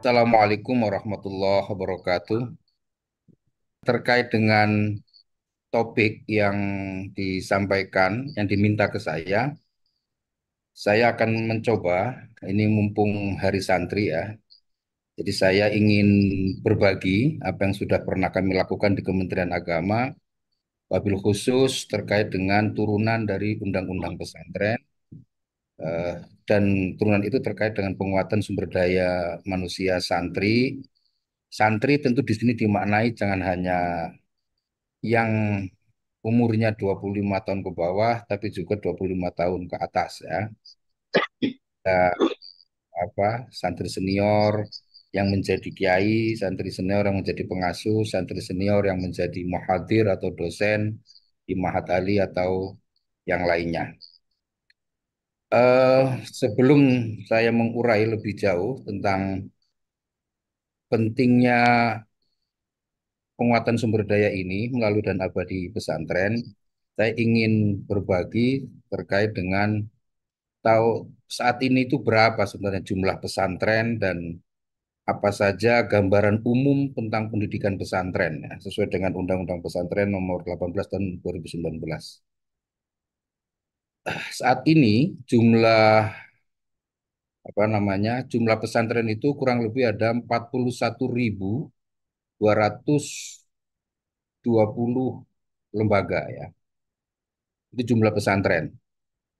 Assalamualaikum warahmatullahi wabarakatuh. Terkait dengan topik yang disampaikan, yang diminta ke saya akan mencoba, ini mumpung Hari Santri ya, jadi saya ingin berbagi apa yang sudah pernah kami lakukan di Kementerian Agama, wabil khusus terkait dengan turunan dari Undang-Undang Pesantren, eh, dan turunan itu terkait dengan penguatan sumber daya manusia santri. Santri tentu di sini dimaknai jangan hanya yang umurnya 25 tahun ke bawah, tapi juga 25 tahun ke atas ya. Ada santri senior yang menjadi kiai, santri senior yang menjadi pengasuh, santri senior yang menjadi muhadir atau dosen di Mahat Ali atau yang lainnya. Eh, Sebelum saya mengurai lebih jauh tentang pentingnya penguatan sumber daya ini melalui dan abadi pesantren, saya ingin berbagi terkait dengan tahu saat ini itu berapa sebenarnya jumlah pesantren dan apa saja gambaran umum tentang pendidikan pesantren ya, sesuai dengan Undang-Undang Pesantren Nomor 18 Tahun 2019. Saat ini jumlah pesantren itu kurang lebih ada 41.220 lembaga ya. Itu jumlah pesantren.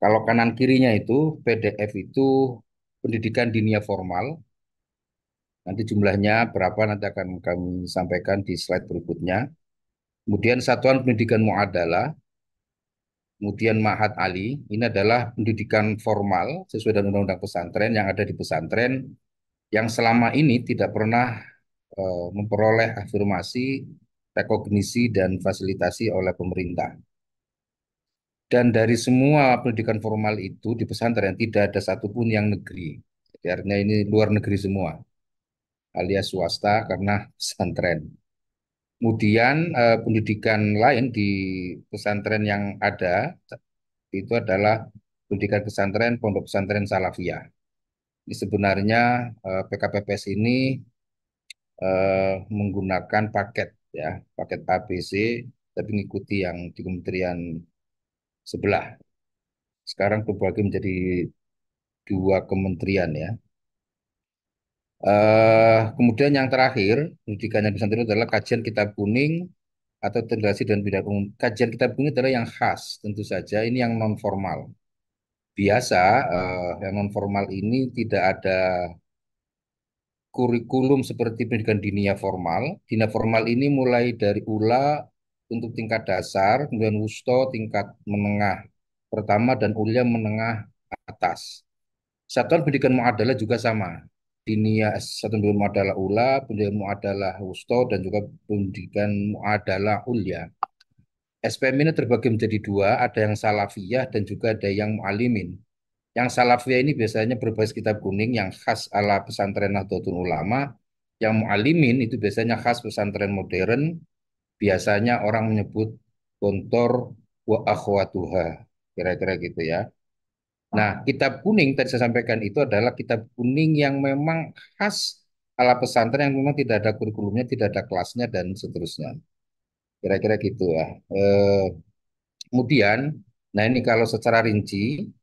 Kalau kanan kirinya itu PDF itu pendidikan dinia formal. Nanti jumlahnya berapa nanti akan kami sampaikan di slide berikutnya. Kemudian Satuan Pendidikan Muadalah, kemudian Ma'had Ali, ini adalah pendidikan formal sesuai dengan Undang-Undang Pesantren yang ada di pesantren yang selama ini tidak pernah memperoleh afirmasi, rekognisi, dan fasilitasi oleh pemerintah. Dan dari semua pendidikan formal itu di pesantren tidak ada satupun yang negeri. Jadi artinya ini luar negeri semua, alias swasta karena pesantren. Kemudian pendidikan lain di pesantren yang ada itu adalah pendidikan pesantren Pondok Pesantren Salafiyah. Ini sebenarnya PKPPS ini menggunakan paket ya, paket ABC, tapi mengikuti yang di kementerian sebelah. Sekarang terbagi menjadi dua kementerian ya. Kemudian yang terakhir, pendidikan yang pesantren itu adalah kajian kitab kuning atau integrasi dan bidang umum. Kajian kitab kuning adalah yang khas, tentu saja ini yang non formal. Biasa yang non formal ini tidak ada kurikulum seperti pendidikan dinia formal. Dinia formal ini mulai dari ULA untuk tingkat dasar, kemudian wusto tingkat menengah pertama dan ulia menengah atas. Satuan pendidikan muadalah juga sama. Dinia satuan pendidikan muadalah ULA, pendidikan muadalah wusto dan juga pendidikan muadalah ulia. SPM ini terbagi menjadi dua, ada yang salafiyah dan juga ada yang mualimin. Yang salafiyah ini biasanya berbasis kitab kuning yang khas ala pesantren Nahdlatul Ulama. Yang mualimin itu biasanya khas pesantren modern. Biasanya orang menyebut Gontor wa akhwatuha. Kira-kira gitu ya. Nah, kitab kuning tadi saya sampaikan itu adalah kitab kuning yang memang khas ala pesantren yang memang tidak ada kurikulumnya, tidak ada kelasnya dan seterusnya. Kira-kira gitu ya. Kemudian, nah ini kalau secara rinci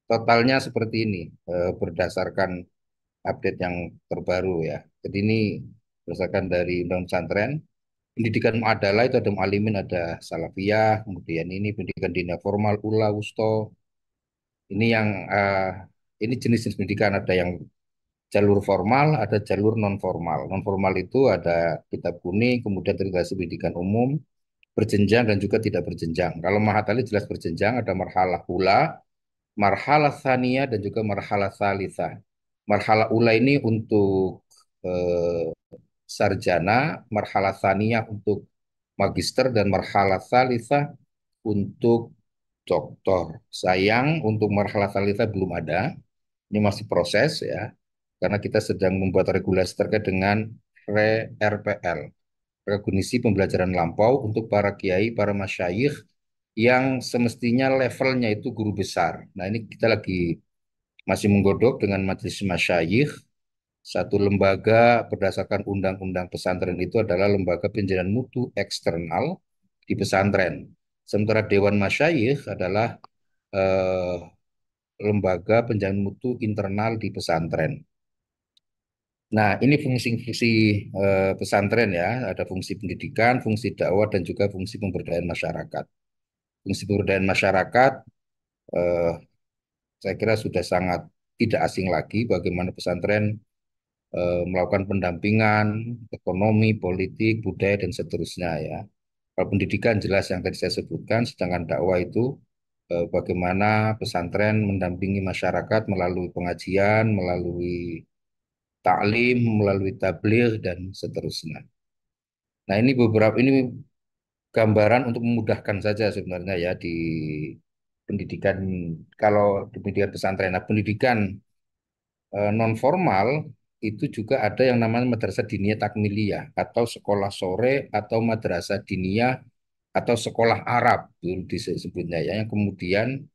totalnya seperti ini berdasarkan update yang terbaru ya. Jadi ini berdasarkan dari Undang Pesantren. Pendidikan adalah itu ada mualimin, ada salafiyah, kemudian ini pendidikan dinia formal, ula, wusto. Ini yang ini jenis-jenis pendidikan ada yang jalur formal, ada jalur non formal. Non formal itu ada kitab kuning, kemudian integrasi pendidikan umum, berjenjang dan juga tidak berjenjang. Kalau Mahatali jelas berjenjang, ada marhalah ula, marhalah thania dan juga marhalah thalitha. Marhalah ula ini untuk eh, sarjana, marhalah thania untuk magister dan marhalah thalitha untuk doktor. Sayang untuk marhalah thalitha belum ada. Ini masih proses ya. Karena kita sedang membuat regulasi terkait dengan RPL, rekognisi pembelajaran lampau untuk para kiai, para masyayikh yang semestinya levelnya itu guru besar. Nah, ini kita lagi masih menggodok dengan majelis masyayikh Satu lembaga berdasarkan undang-undang pesantren itu adalah lembaga penjaminan mutu eksternal di pesantren. Sementara Dewan Masyayikh adalah eh, lembaga penjamin mutu internal di pesantren. Nah, ini fungsi-fungsi pesantren ya, ada fungsi pendidikan, fungsi dakwah, dan juga fungsi pemberdayaan masyarakat. Fungsi pemberdayaan masyarakat, eh, saya kira sudah sangat tidak asing lagi bagaimana pesantren melakukan pendampingan ekonomi, politik, budaya, dan seterusnya ya. Kalau pendidikan jelas yang tadi saya sebutkan, sedangkan dakwah itu bagaimana pesantren mendampingi masyarakat melalui pengajian, melalui taklim, melalui tabligh, dan seterusnya. Nah, ini beberapa ini gambaran untuk memudahkan saja sebenarnya ya di pendidikan kalau di pendidikan pesantren. Nah, pendidikan non formal itu juga ada yang namanya madrasah diniyah takmiliyah atau sekolah sore atau madrasah diniyah atau sekolah Arab dulu disebutnya ya. Yang kemudian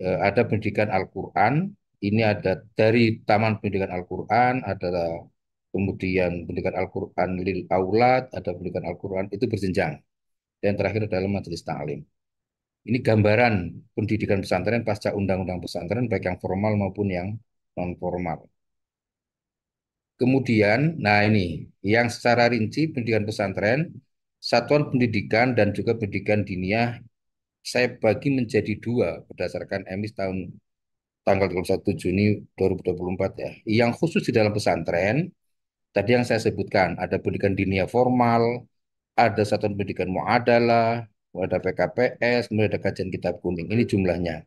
ada pendidikan Al-Quran. Ini ada dari Taman Pendidikan Al-Quran, ada kemudian pendidikan Al-Quran lil aulad, ada pendidikan Al-Quran itu berjenjang. Dan terakhir adalah majelis taklim. Ini gambaran pendidikan pesantren pasca undang-undang pesantren baik yang formal maupun yang non formal. Kemudian, nah ini yang secara rinci pendidikan pesantren, satuan pendidikan dan juga pendidikan diniyah saya bagi menjadi dua berdasarkan EMIS tanggal 21 Juni 2024 ya. Yang khusus di dalam pesantren, tadi yang saya sebutkan, ada pendidikan diniyah formal, ada satuan pendidikan muadalah, ada PKPS, kemudian ada kajian kitab kuning. Ini jumlahnya.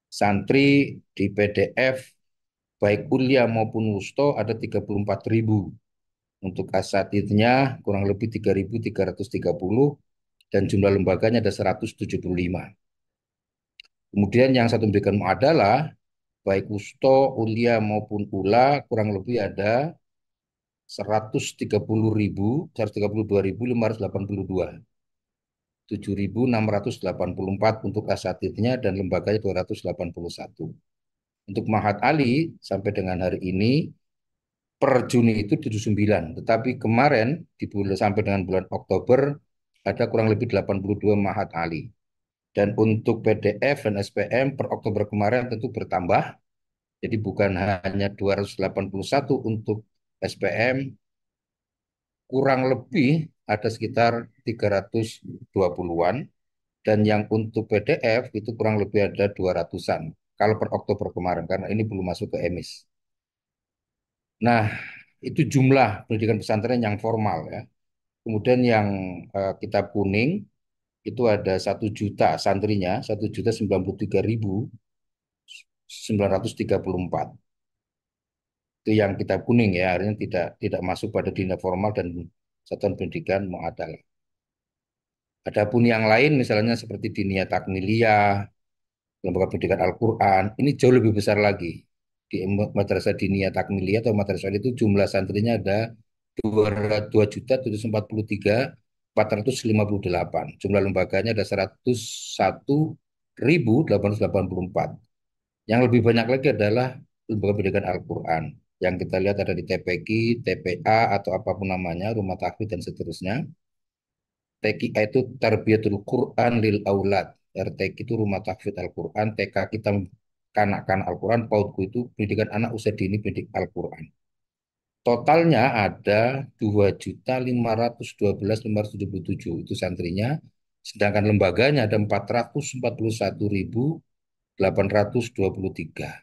Santri di PDF baik kuliah maupun wusto ada 34.000. Untuk asatidnya kurang lebih 3.330 dan jumlah lembaganya ada 175. Kemudian yang satu pendidikan adalah baik wusto, ulia maupun ula kurang lebih ada 132.582, 7.684 untuk asatidnya dan lembaganya 281. Untuk Mahat Ali sampai dengan hari ini per Juni itu 79, tetapi kemarin di bulan sampai dengan bulan Oktober ada kurang lebih 82 Mahat Ali. Dan untuk PDF dan SPM per Oktober kemarin tentu bertambah. Jadi bukan hanya 281 untuk SPM, kurang lebih ada sekitar 320-an. Dan yang untuk PDF itu kurang lebih ada 200-an. Kalau per Oktober kemarin, karena ini belum masuk ke EMIS. Nah, itu jumlah pendidikan pesantren yang formal ya. Kemudian yang kitab kuning itu ada 1 juta santrinya, 1.093.934. Itu yang kitab kuning ya, artinya tidak masuk pada dinah formal dan satuan pendidikan muadalah. Adapun yang lain misalnya seperti diniyah takmiliyah, lembaga pendidikan Al-Quran, ini jauh lebih besar lagi. Di madrasah diniyah takmiliyah atau madrasah itu jumlah santrinya ada 2.743.458. Jumlah lembaganya ada 101.884. Yang lebih banyak lagi adalah lembaga pendidikan Al-Quran. Yang kita lihat ada di TPQ, TPA, atau apapun namanya, rumah tahfidz dan seterusnya. TQA itu Tarbiyatul Quran lil Aulad. RTQ itu rumah tahfidz Al-Quran. TK kita kanak-kanak Al-Quran. PAUDku itu pendidikan anak usia dini pendidik Al-Quran. Totalnya ada 2.512.577 itu santrinya. Sedangkan lembaganya ada 441.823.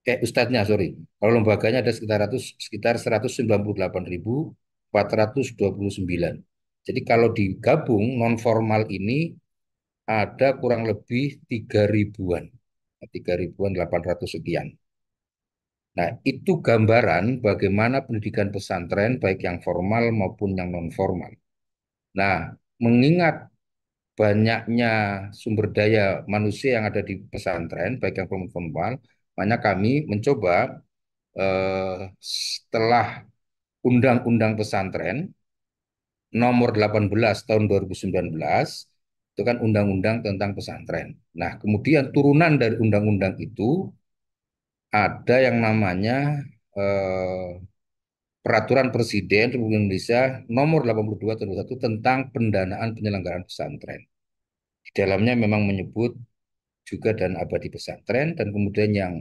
Ustadznya, sorry. Kalau lembaganya ada sekitar 198.429. Jadi kalau digabung non formal ini ada kurang lebih 3.000-an. 3.000-an 800 sekian. Nah, itu gambaran bagaimana pendidikan pesantren baik yang formal maupun yang non formal. Nah, mengingat banyaknya sumber daya manusia yang ada di pesantren baik yang formal, makanya kami mencoba setelah Undang-Undang Pesantren nomor 18 tahun 2019 itu kan undang-undang tentang pesantren. Nah, kemudian turunan dari undang-undang itu ada yang namanya Peraturan Presiden Republik Indonesia Nomor 82 Tahun 2021 tentang pendanaan penyelenggaraan pesantren. Di dalamnya memang menyebut juga dana abadi pesantren, dan kemudian yang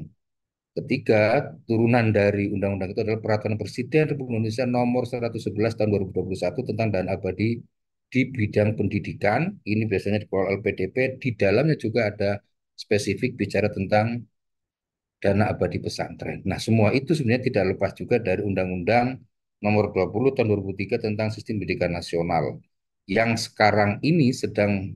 ketiga, turunan dari undang-undang itu adalah Peraturan Presiden Republik Indonesia Nomor 111 Tahun 2021 tentang dana abadi di bidang pendidikan. Ini biasanya dikelola LPDP. Di dalamnya juga ada spesifik bicara tentang dana abadi pesantren. Nah, semua itu sebenarnya tidak lepas juga dari Undang-Undang Nomor 20 Tahun 2003 tentang Sistem Pendidikan Nasional yang sekarang ini sedang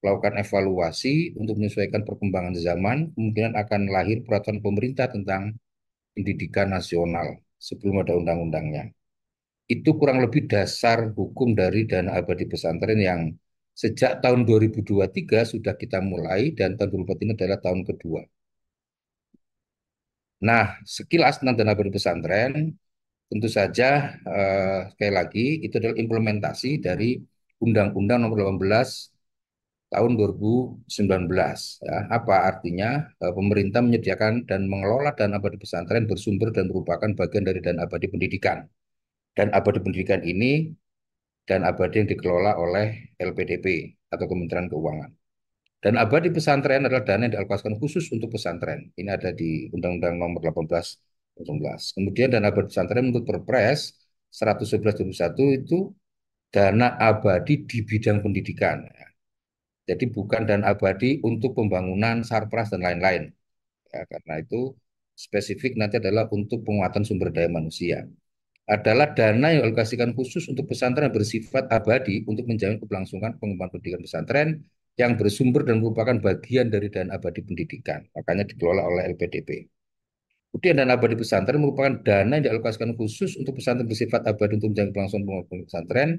melakukan evaluasi untuk menyesuaikan perkembangan zaman. Kemungkinan akan lahir peraturan pemerintah tentang pendidikan nasional sebelum ada undang-undangnya. Itu kurang lebih dasar hukum dari dana abadi pesantren yang sejak tahun 2023 sudah kita mulai, dan tahun 2024 ini adalah tahun kedua. Nah, sekilas tentang dana abadi pesantren, tentu saja sekali lagi itu adalah implementasi dari Undang-Undang Nomor 18 tahun 2019. Ya, apa artinya? Pemerintah menyediakan dan mengelola dana abadi pesantren bersumber dan merupakan bagian dari dana abadi pendidikan. Dan abadi pendidikan ini dan abadi yang dikelola oleh LPDP atau Kementerian Keuangan. Dan abadi pesantren adalah dana yang dialokasikan khusus untuk pesantren. Ini ada di Undang-Undang Nomor 18 2019. Kemudian dana abadi pesantren menurut Perpres 111 2021 itu dana abadi di bidang pendidikan. Jadi bukan dana abadi untuk pembangunan sarpras dan lain-lain. Ya, karena itu spesifik nanti adalah untuk penguatan sumber daya manusia. Adalah dana yang dialokasikan khusus untuk pesantren yang bersifat abadi untuk menjamin keberlangsungan pengembangan pendidikan pesantren yang bersumber dan merupakan bagian dari dana abadi pendidikan. Makanya dikelola oleh LPDP. Kemudian dana abadi pesantren merupakan dana yang dialokasikan khusus untuk pesantren bersifat abadi untuk menjamin keberlangsungan pengembangan pesantren,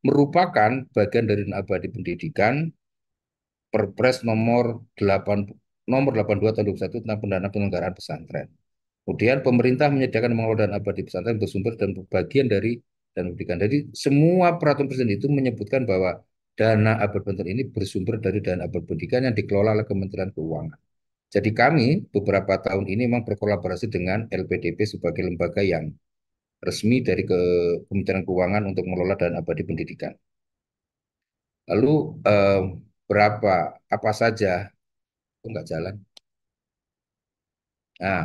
merupakan bagian dari dana abadi pendidikan. Perpres nomor 82 tahun 2021 tentang pendanaan penyelenggaraan pesantren. Kemudian pemerintah menyediakan mengelola dana abadi pesantren bersumber dan bagian dari dana pendidikan. Jadi semua peraturan presiden itu menyebutkan bahwa dana abadi pesantren ini bersumber dari dana abadi pendidikan yang dikelola oleh Kementerian Keuangan. Jadi kami beberapa tahun ini memang berkolaborasi dengan LPDP sebagai lembaga yang resmi dari Kementerian Keuangan untuk mengelola dana abadi pendidikan. Lalu eh, berapa apa saja, kok nggak jalan? Nah,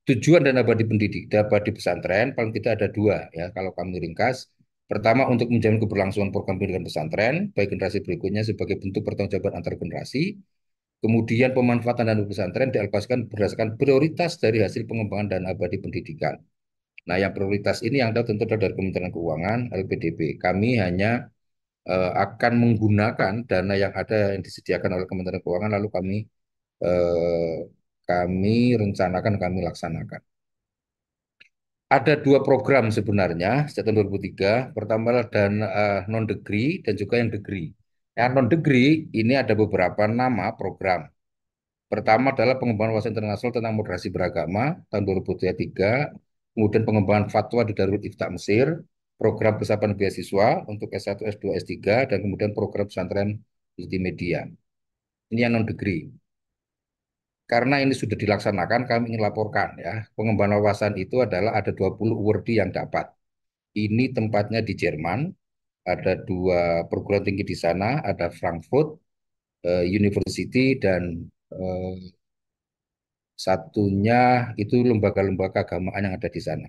tujuan dana abadi pendidik, dana abadi pesantren paling tidak ada dua ya kalau kami ringkas. Pertama, untuk menjamin keberlangsungan program pendidikan pesantren baik generasi berikutnya sebagai bentuk pertanggungjawaban antar generasi. Kemudian pemanfaatan dana pesantren dialokasikan berdasarkan prioritas dari hasil pengembangan dana abadi pendidikan. Nah, yang prioritas ini yang tahu tentu adalah dari Kementerian Keuangan, LPDP. Kami hanya akan menggunakan dana yang ada yang disediakan oleh Kementerian Keuangan, lalu eh, kami rencanakan, kami laksanakan. Ada dua program sebenarnya sejak tahun 2003. Pertama adalah dana non-degree dan juga yang degree. Yang non-degree ini ada beberapa nama program. Pertama adalah pengembangan wawasan internasional tentang moderasi beragama tahun 2003, kemudian pengembangan fatwa di Darul Ifta Mesir, program persiapan beasiswa untuk S1, S2, S3, dan kemudian program pesantren multimedia. Ini yang non-degree. Karena ini sudah dilaksanakan, kami ingin laporkan ya. Pengembangan wawasan itu adalah ada 20 awardee yang dapat. Ini tempatnya di Jerman, ada dua perguruan tinggi di sana, ada Frankfurt University, dan eh, satunya itu lembaga-lembaga keagamaan yang ada di sana.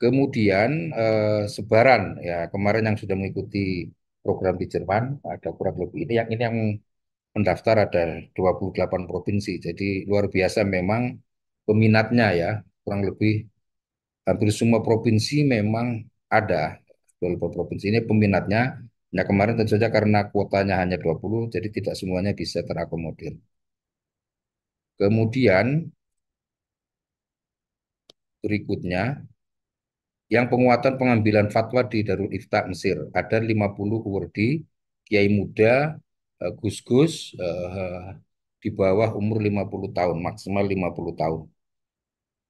Kemudian sebaran ya, kemarin yang sudah mengikuti program di Jerman ada kurang lebih ini yang mendaftar ada 28 provinsi. Jadi luar biasa memang peminatnya ya. Kurang lebih hampir semua provinsi memang ada. 25 provinsi ini peminatnya. Nah, kemarin tentu saja karena kuotanya hanya 20, jadi tidak semuanya bisa terakomodir. Kemudian berikutnya, yang penguatan pengambilan fatwa di Darul Ifta Mesir. Ada 50 wardi, kiai muda, gus-gus, di bawah umur 50 tahun, maksimal 50 tahun.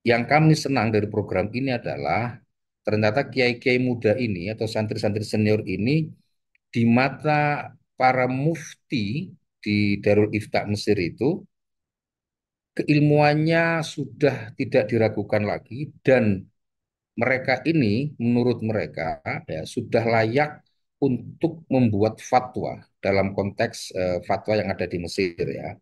Yang kami senang dari program ini adalah ternyata kiai-kiai muda ini atau santri-santri senior ini di mata para mufti di Darul Ifta Mesir itu keilmuannya sudah tidak diragukan lagi, dan mereka ini menurut mereka ya sudah layak untuk membuat fatwa dalam konteks fatwa yang ada di Mesir ya.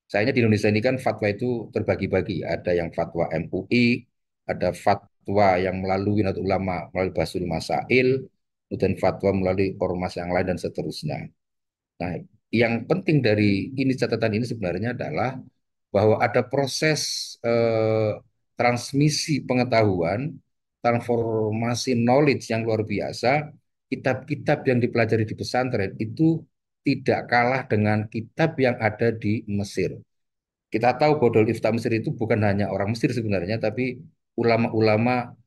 Sayangnya di Indonesia ini kan fatwa itu terbagi-bagi. Ada yang fatwa MUI, ada fatwa yang melalui Nahdlatul Ulama melalui Basul Masail, kemudian fatwa melalui ormas yang lain dan seterusnya. Nah, yang penting dari ini catatan ini sebenarnya adalah bahwa ada proses transmisi pengetahuan, transformasi knowledge yang luar biasa. Kitab-kitab yang dipelajari di pesantren itu tidak kalah dengan kitab yang ada di Mesir. Kita tahu bahwa Darul Ifta Mesir itu bukan hanya orang Mesir sebenarnya, tapi ulama-ulama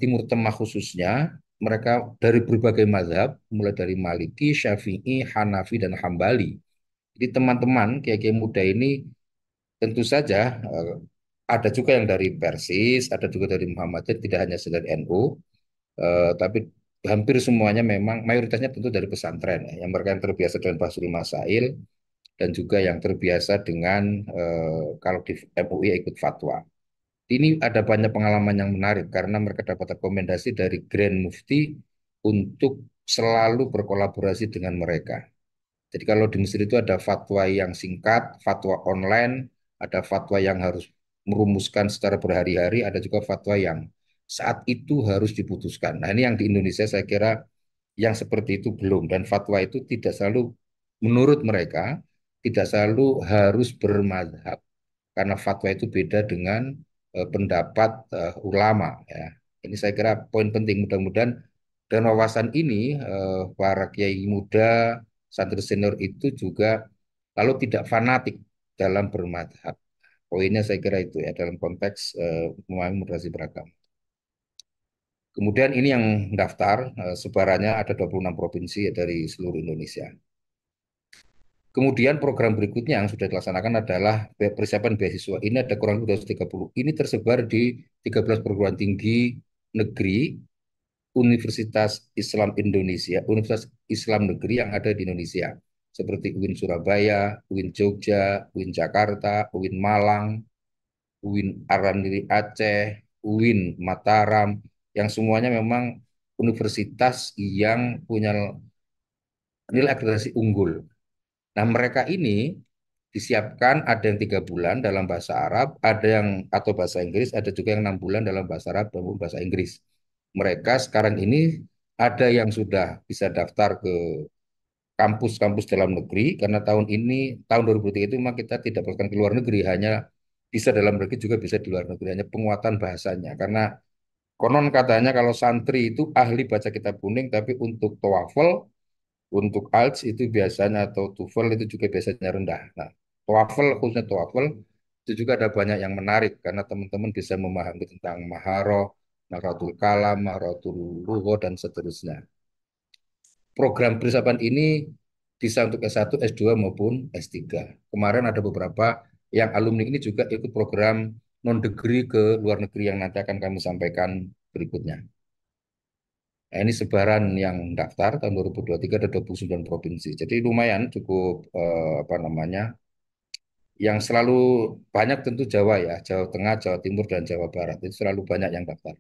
Timur Tengah khususnya, mereka dari berbagai mazhab, mulai dari Maliki, Syafi'i, Hanafi, dan Hambali. Jadi teman-teman kiai-kiai muda ini tentu saja ada juga yang dari Persis, ada juga dari Muhammadiyah, tidak hanya dari NU, tapi hampir semuanya memang mayoritasnya tentu dari pesantren, ya, yang mereka yang terbiasa dengan Bahrul Masail dan juga yang terbiasa dengan kalau di MUI ikut fatwa. Ini ada banyak pengalaman yang menarik karena mereka dapat rekomendasi dari Grand Mufti untuk selalu berkolaborasi dengan mereka. Jadi kalau di Mesir itu ada fatwa yang singkat, fatwa online, ada fatwa yang harus merumuskan secara berhari-hari, ada juga fatwa yang saat itu harus diputuskan. Nah, ini yang di Indonesia saya kira yang seperti itu belum, dan fatwa itu tidak selalu menurut mereka tidak selalu harus bermadhab karena fatwa itu beda dengan pendapat ulama ya. Ini saya kira poin penting, mudah-mudahan dan wawasan ini para kiai muda, santri senior itu juga lalu tidak fanatik dalam bermadhab. Poinnya saya kira itu ya dalam konteks memahami moderasi beragama. Kemudian ini yang daftar sebarannya ada 26 provinsi ya, dari seluruh Indonesia. Kemudian program berikutnya yang sudah dilaksanakan adalah persiapan beasiswa. Ini ada kurang lebih 230. Ini tersebar di 13 perguruan tinggi negeri Universitas Islam Indonesia, Universitas Islam Negeri yang ada di Indonesia. Seperti UIN Surabaya, UIN Jogja, UIN Jakarta, UIN Malang, UIN Arandiri Aceh, UIN Mataram, yang semuanya memang universitas yang punya nilai akreditasi unggul. Nah, mereka ini disiapkan ada yang 3 bulan dalam bahasa Arab, ada yang atau bahasa Inggris, ada juga yang 6 bulan dalam bahasa Arab dan bahasa Inggris. Mereka sekarang ini ada yang sudah bisa daftar ke kampus-kampus dalam negeri karena tahun ini tahun 2003 itu memang kita tidak bahkan ke luar negeri, hanya bisa dalam negeri juga bisa di luar negeri, hanya penguatan bahasanya karena konon katanya kalau santri itu ahli baca kitab kuning tapi untuk TOEFL untuk IELTS itu biasanya atau TOEFL itu juga biasanya rendah. Nah, TOEFL khususnya TOEFL itu juga ada banyak yang menarik karena teman-teman bisa memahami tentang Maharoh, Nahdlatul Kalam, Maharotul Lugha dan seterusnya. Program persiapan ini bisa untuk S1, S2 maupun S3. Kemarin ada beberapa yang alumni ini juga ikut program non degree ke luar negeri yang nanti akan kami sampaikan berikutnya. Nah, ini sebaran yang daftar tahun 2023 ada 29 provinsi. Jadi lumayan cukup apa namanya? Yang selalu banyak tentu Jawa ya, Jawa Tengah, Jawa Timur dan Jawa Barat. Itu selalu banyak yang daftar.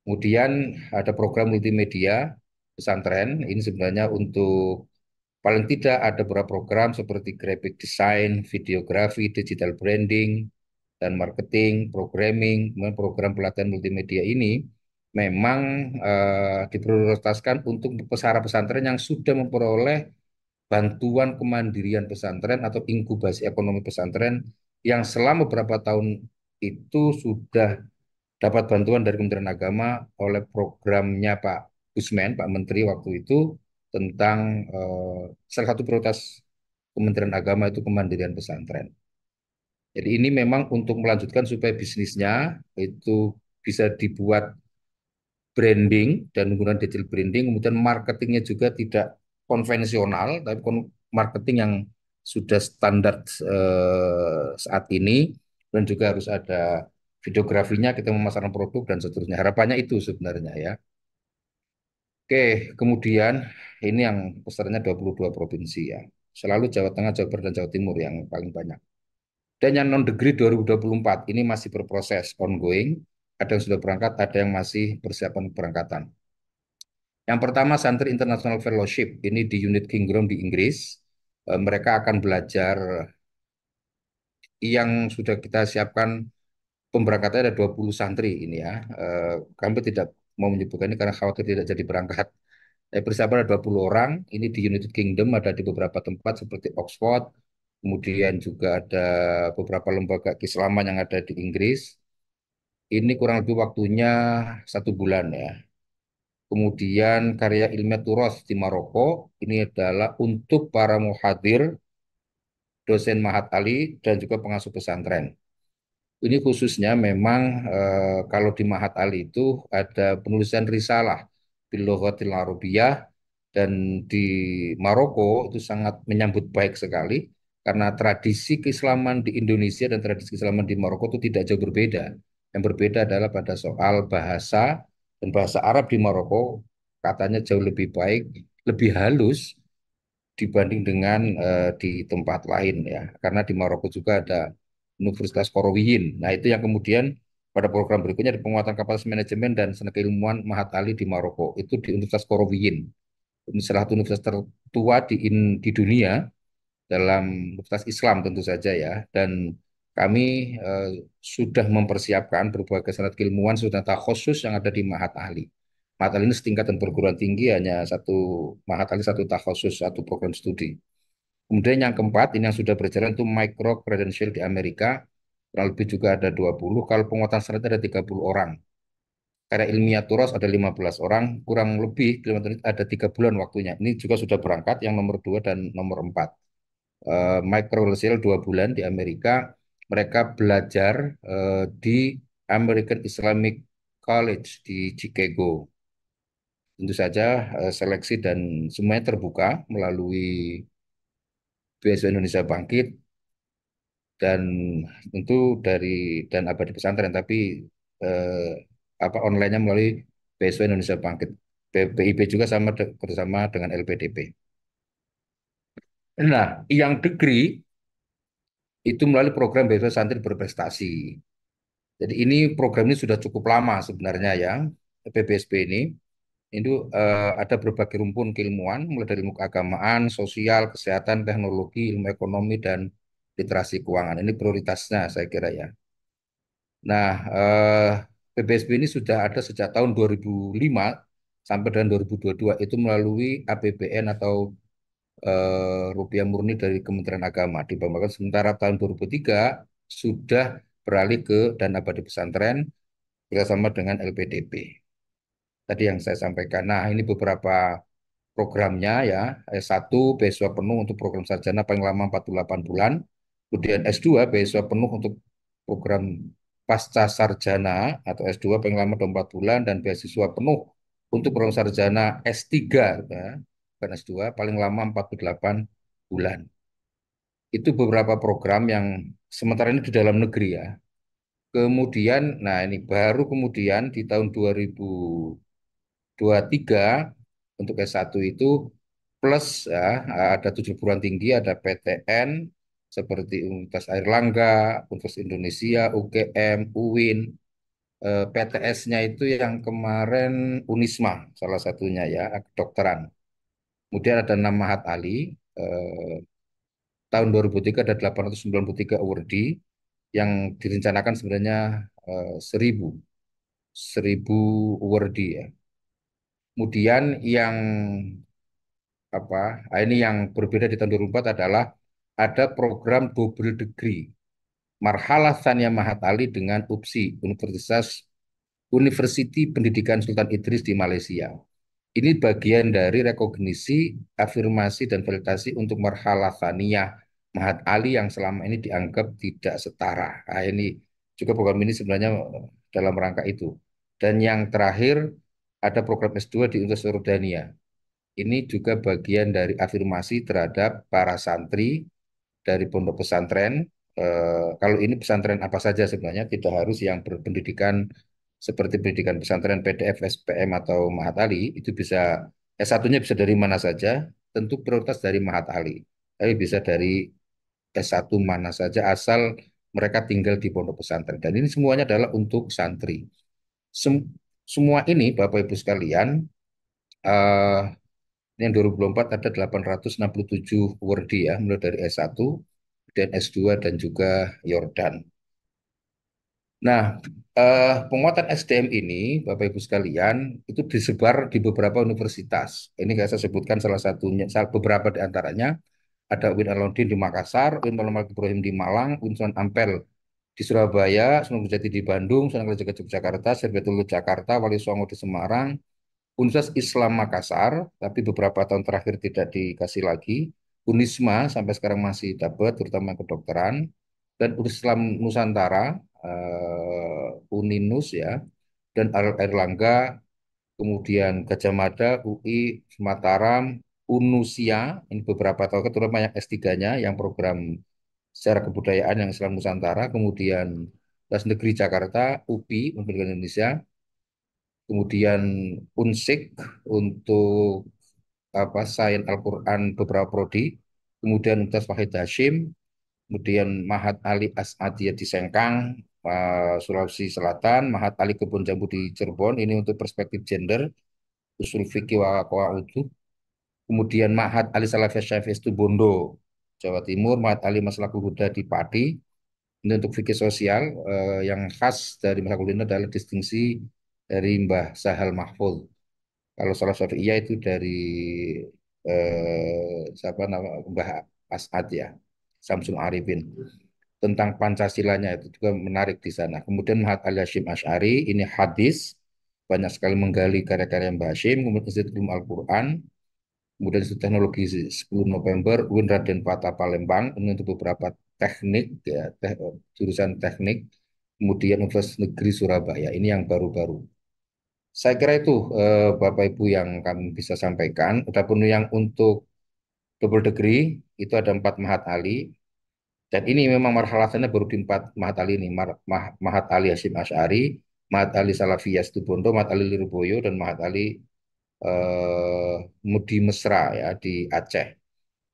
Kemudian ada program multimedia pesantren. Ini sebenarnya untuk paling tidak ada beberapa program seperti graphic design, videografi, digital branding, dan marketing, programming, kemudian program pelatihan multimedia ini memang diprioritaskan untuk pesara pesantren yang sudah memperoleh bantuan kemandirian pesantren atau inkubasi ekonomi pesantren yang selama beberapa tahun itu sudah dapat bantuan dari Kementerian Agama oleh programnya Pak Gusmen, Pak Menteri waktu itu tentang salah satu prioritas Kementerian Agama itu kemandirian pesantren. Jadi ini memang untuk melanjutkan supaya bisnisnya itu bisa dibuat branding dan menggunakan digital branding, kemudian marketingnya juga tidak konvensional, tapi marketing yang sudah standar saat ini, dan juga harus ada videografinya, kita memasarkan produk dan seterusnya. Harapannya itu sebenarnya ya. Oke, kemudian ini yang pesertanya 22 provinsi ya. Selalu Jawa Tengah, Jawa Barat, dan Jawa Timur yang paling banyak. Dan yang non-degree 2024 ini masih berproses ongoing. ada yang sudah berangkat, ada yang masih persiapan keberangkatan. Yang pertama Santri International Fellowship, ini di United Kingdom di Inggris. Mereka akan belajar yang sudah kita siapkan pemberangkatannya ada 20 santri ini ya. Kami tidak mau menyebutkan ini karena khawatir tidak jadi berangkat. Persiapan ada 20 orang, ini di United Kingdom ada di beberapa tempat seperti Oxford, kemudian juga ada beberapa lembaga keislaman yang ada di Inggris. Ini kurang lebih waktunya 1 bulan ya. Kemudian karya ilmiah Turas di Maroko, ini adalah untuk para muhadir, dosen Mahat Ali, dan juga pengasuh pesantren. Ini khususnya memang kalau di Mahat Ali itu ada penulisan risalah Biloghatil Arabiyah, dan di Maroko itu sangat menyambut baik sekali karena tradisi keislaman di Indonesia dan tradisi keislaman di Maroko itu tidak jauh berbeda. Yang berbeda adalah pada soal bahasa, dan bahasa Arab di Maroko katanya jauh lebih baik, lebih halus dibanding dengan di tempat lain ya. Karena di Maroko juga ada Universitas Korowiyin. Nah, itu yang kemudian pada program berikutnya di penguatan kapasitas manajemen dan seni keilmuan Mahat Ali di Maroko. Itu di Universitas Korowiyin. Ini salah satu universitas tertua di dunia dalam universitas Islam tentu saja ya. Dan kami sudah mempersiapkan berbagai sanad keilmuan sudah khusus yang ada di Mahat Ali. Mahat Ali ini setingkatan perguruan tinggi hanya satu Mahat Ali satu takhusus satu program studi. Kemudian yang keempat, ini yang sudah berjalan itu micro credential di Amerika. Kurang lebih juga ada 20. Kalau penguatan syarat ada 30 orang. Karya ilmiah Turos ada 15 orang. Kurang lebih ada 3 bulan waktunya. Ini juga sudah berangkat yang nomor 2 dan nomor 4. Micro credential 2 bulan di Amerika. Mereka belajar di American Islamic College di Chicago. Tentu saja seleksi dan semuanya terbuka melalui beasiswa Indonesia Bangkit, dan tentu dari dan abadi pesantren, tapi eh, online-nya melalui beasiswa Indonesia Bangkit. BIP juga sama bersama dengan LPDP. Nah, yang degree itu melalui program beasiswa santri berprestasi. Jadi ini program ini sudah cukup lama sebenarnya ya, PBSP ini. Itu ada berbagai rumpun keilmuan, mulai dari ilmu keagamaan, sosial, kesehatan, teknologi, ilmu ekonomi, dan literasi keuangan. Ini prioritasnya saya kira ya. Nah, PBSB ini sudah ada sejak tahun 2005 sampai dengan 2022 itu melalui APBN atau rupiah murni dari Kementerian Agama. Dibanggakan sementara tahun 2003 sudah beralih ke dana abadi pesantren bersama dengan LPDP. Tadi yang saya sampaikan. Nah, ini beberapa programnya ya. S1 beasiswa penuh untuk program sarjana paling lama 48 bulan. Kemudian S2 beasiswa penuh untuk program pasca sarjana atau S2 paling lama 24 bulan, dan beasiswa penuh untuk program sarjana S3 ya, bukan S2 paling lama 48 bulan. Itu beberapa program yang sementara ini di dalam negeri ya. Kemudian, nah ini baru kemudian di tahun 2023 untuk S1 itu plus ya, ada 7 perguruan tinggi, ada PTN seperti Universitas Airlangga, Universitas Indonesia, UGM, UIN, PTS-nya itu yang kemarin Unisma salah satunya ya, kedokteran. Kemudian ada 6 Mahat Ali, eh, tahun 2003 ada 893 awardee yang direncanakan sebenarnya 1000 awardee ya. Kemudian yang apa? Ini yang berbeda di tahun 2004 adalah ada program double degree Marhalah Tsania Mahat Ali dengan UPSI, University Pendidikan Sultan Idris di Malaysia. Ini bagian dari rekognisi, afirmasi, dan validasi untuk marhalah Tsaniyah Mahat Ali yang selama ini dianggap tidak setara. Nah, ini juga program ini sebenarnya dalam rangka itu. Dan yang terakhir ada program S2 di Universitas Jordania. Ini juga bagian dari afirmasi terhadap para santri dari pondok pesantren. Kalau ini pesantren apa saja sebenarnya, tidak harus yang berpendidikan seperti pendidikan pesantren PDF, SPM atau Mahat Ali, itu bisa S1-nya bisa dari mana saja, tentu prioritas dari Mahat Ali. Tapi bisa dari S1 mana saja asal mereka tinggal di pondok pesantren. Dan ini semuanya adalah untuk santri. Sem- Semua ini Bapak Ibu sekalian, eh, yang 2024 ada 867 wardi ya, mulai dari S1 dan S2 dan juga Yordan. Nah, penguatan SDM ini, Bapak Ibu sekalian, itu disebar di beberapa universitas. Ini saya sebutkan salah satunya, beberapa di antaranya. Ada UIN Alauddin di Makassar, UIN Muhammad Ibrahim di Malang, UIN Sunan Ampel di Surabaya, Sunan Gunung Jati di Bandung, Sunan Kalijaga Yogyakarta, Servetulu Jakarta, Wali Songo di Semarang, Universitas Islam Makassar, tapi beberapa tahun terakhir tidak dikasih lagi. Unisma sampai sekarang masih dapat, terutama kedokteran. Dan Universitas Islam Nusantara, Uninus ya, dan Airlangga, kemudian Gajah Mada, UI, Mataram, Unusia, ini beberapa tahun, terutama yang S3-nya, yang program secara kebudayaan yang Islam Nusantara, kemudian Tas Negeri Jakarta, UPI, Universitas Indonesia, kemudian Unsik untuk Sains Al-Quran beberapa prodi, kemudian Universitas Wahid Hashim, kemudian Mahat Ali As'adiyah di Sengkang, Sulawesi Selatan, Mahat Ali Kebun Jambu di Cirebon, ini untuk perspektif gender, usul fikih wa qawaidul. Kemudian Mahat Ali Salafiyah Syafis di Bondo, Jawa Timur, Mahat Ali Maslakul Huda di Pati. Ini untuk fikih sosial, yang khas dari Maslakul Huda adalah distingsi dari Mbah Sahal Mahfud. Kalau salah Syafi'iyah itu dari siapa nama Mbah As'ad ya, Samsul Arifin. Tentang Pancasilanya itu juga menarik di sana. Kemudian Mahat Ali Hashim Asy'ari, ini hadis, banyak sekali menggali karya-karya Mbah Hashim, kemudian Institut Ilmu Al-Quran, kemudian Institut Teknologi 10 November, UIN Raden Patah Palembang, ini untuk beberapa teknik, ya, jurusan teknik, kemudian Universitas Negeri Surabaya, ini yang baru-baru. Saya kira itu Bapak Ibu yang kami bisa sampaikan. Adapun yang untuk double degree itu ada 4 Mahat Ali, dan ini memang marhalatannya baru di 4 Mahat Ali ini. Mahat Ali Hashim Asy'ari, Mahat Ali Salafiyah Situbondo, Mahat Ali Lirboyo, dan Mahat Ali Mudi Mesra ya di Aceh.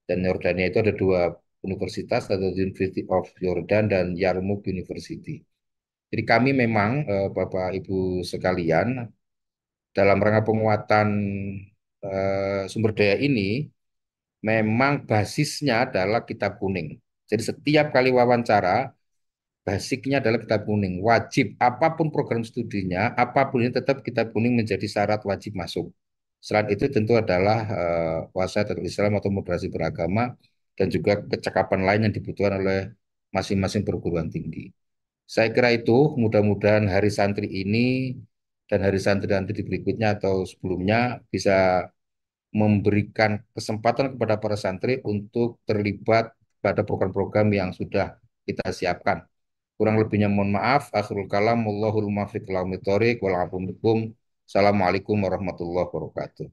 Dan Yordania itu ada 2 universitas, ada University of Jordan dan Yarmouk University. Jadi kami memang Bapak Ibu sekalian, dalam rangka penguatan sumber daya ini, memang basisnya adalah kitab kuning. Jadi setiap kali wawancara, basicnya adalah kitab kuning. Wajib, apapun program studinya, apapun ini tetap kitab kuning menjadi syarat wajib masuk. Selain itu tentu adalah wasiat atau Islam atau moderasi beragama, dan juga kecakapan lain yang dibutuhkan oleh masing-masing perguruan tinggi. Saya kira itu, mudah-mudahan hari santri ini dan hari santri nanti di berikutnya atau sebelumnya bisa memberikan kesempatan kepada para santri untuk terlibat pada program-program yang sudah kita siapkan. Kurang lebihnya mohon maaf. Akhirul kalam. Wallahul muwaffiq ila aqwamit thoriq. Assalamualaikum warahmatullahi wabarakatuh.